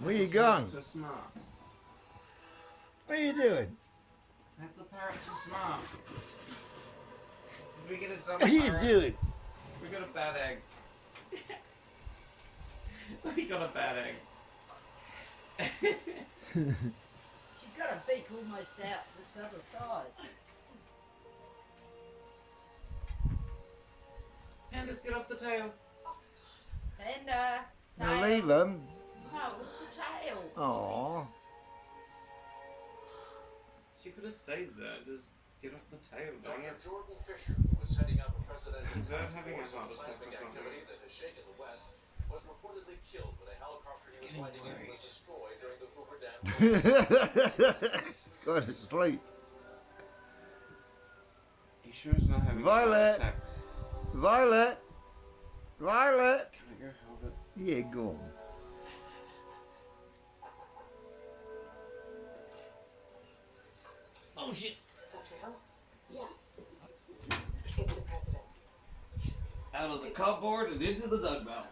Where you going? Parrots are smart. What are you doing? The parrots are smart. Did we get a dumb What are you parrot? doing? We got a bad egg. We got a bad egg. She got a beak almost out this other side. Pandas, get off the tail. Panda. Now Tail. leave them. No, it's the tail. Aww. She could have stayed there. Just get off the tail, dang Dr. it. Jordan Fisher, who was heading up a presidential Is that task having a force on heart attack seismic or something? activity that has shaken the West, was reportedly killed when a helicopter he was flying in was destroyed during the Hoover Dam. It's going to sleep. You sure it's not having a Violet. heart attack? Violet. Violet. Can I go hold it? Yeah, go on. Oh shit! Dr. Hill? Yeah. It's the president. Out of the cupboard and into the dug mouth.